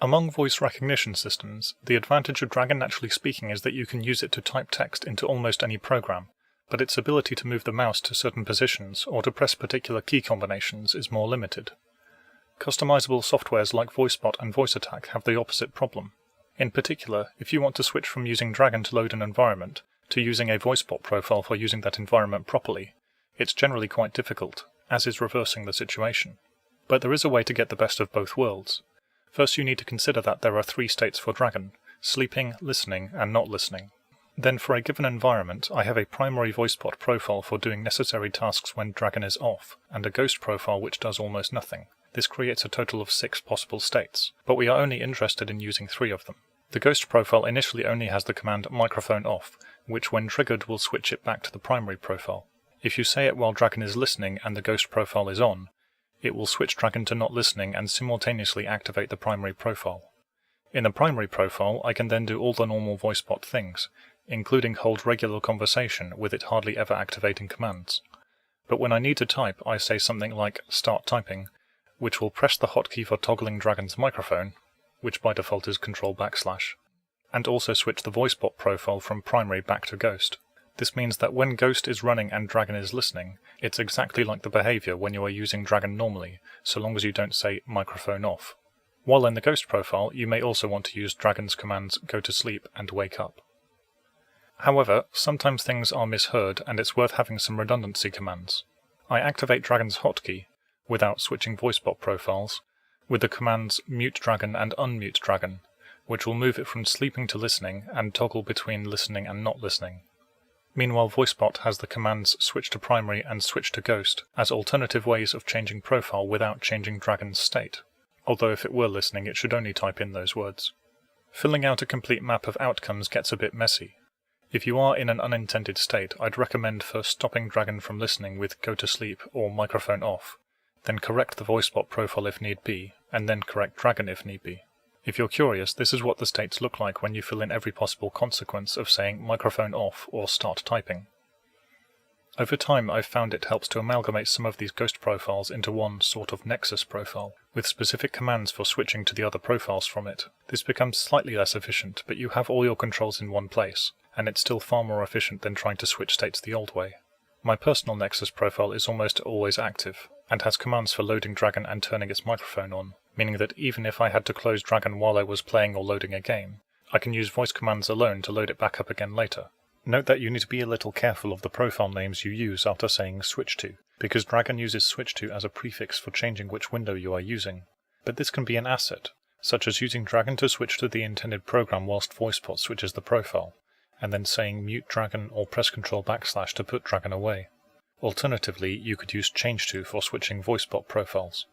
Among voice recognition systems, the advantage of Dragon Naturally Speaking is that you can use it to type text into almost any program, but its ability to move the mouse to certain positions or to press particular key combinations is more limited. Customizable softwares like VoiceBot and VoiceAttack have the opposite problem. In particular, if you want to switch from using Dragon to load an environment to using a VoiceBot profile for using that environment properly, it's generally quite difficult, as is reversing the situation. But there is a way to get the best of both worlds. First, you need to consider that there are 3 states for Dragon: sleeping, listening, and not listening. Then for a given environment, I have a primary VoiceBot profile for doing necessary tasks when Dragon is off, and a ghost profile which does almost nothing. This creates a total of 6 possible states, but we are only interested in using 3 of them. The ghost profile initially only has the command microphone off, which when triggered will switch it back to the primary profile. If you say it while Dragon is listening and the ghost profile is on, it will switch Dragon to not listening and simultaneously activate the primary profile. In the primary profile, I can then do all the normal VoiceBot things, including hold regular conversation with it hardly ever activating commands. But when I need to type, I say something like start typing, which will press the hotkey for toggling Dragon's microphone, which by default is Ctrl /, and also switch the VoiceBot profile from primary back to ghost. This means that when Ghost is running and Dragon is listening, it's exactly like the behavior when you are using Dragon normally, so long as you don't say microphone off. While in the Ghost profile, you may also want to use Dragon's commands go to sleep and wake up. However, sometimes things are misheard and it's worth having some redundancy commands. I activate Dragon's hotkey, without switching VoiceBot profiles, with the commands mute Dragon and unmute Dragon, which will move it from sleeping to listening and toggle between listening and not listening. Meanwhile, VoiceBot has the commands switch to primary and switch to ghost as alternative ways of changing profile without changing Dragon's state, although if it were listening it should only type in those words. Filling out a complete map of outcomes gets a bit messy. If you are in an unintended state, I'd recommend first stopping Dragon from listening with go to sleep or microphone off, then correct the VoiceBot profile if need be, and then correct Dragon if need be. If you're curious, this is what the states look like when you fill in every possible consequence of saying microphone off or start typing. Over time, I've found it helps to amalgamate some of these ghost profiles into one sort of nexus profile, with specific commands for switching to the other profiles from it. This becomes slightly less efficient, but you have all your controls in one place, and it's still far more efficient than trying to switch states the old way. My personal nexus profile is almost always active, and has commands for loading Dragon and turning its microphone on, meaning that even if I had to close Dragon while I was playing or loading a game, I can use voice commands alone to load it back up again later. Note that you need to be a little careful of the profile names you use after saying switch to, because Dragon uses switch to as a prefix for changing which window you are using. But this can be an asset, such as using Dragon to switch to the intended program whilst VoiceBot switches the profile, and then saying mute Dragon or press Ctrl / to put Dragon away. Alternatively, you could use change to for switching VoiceBot profiles.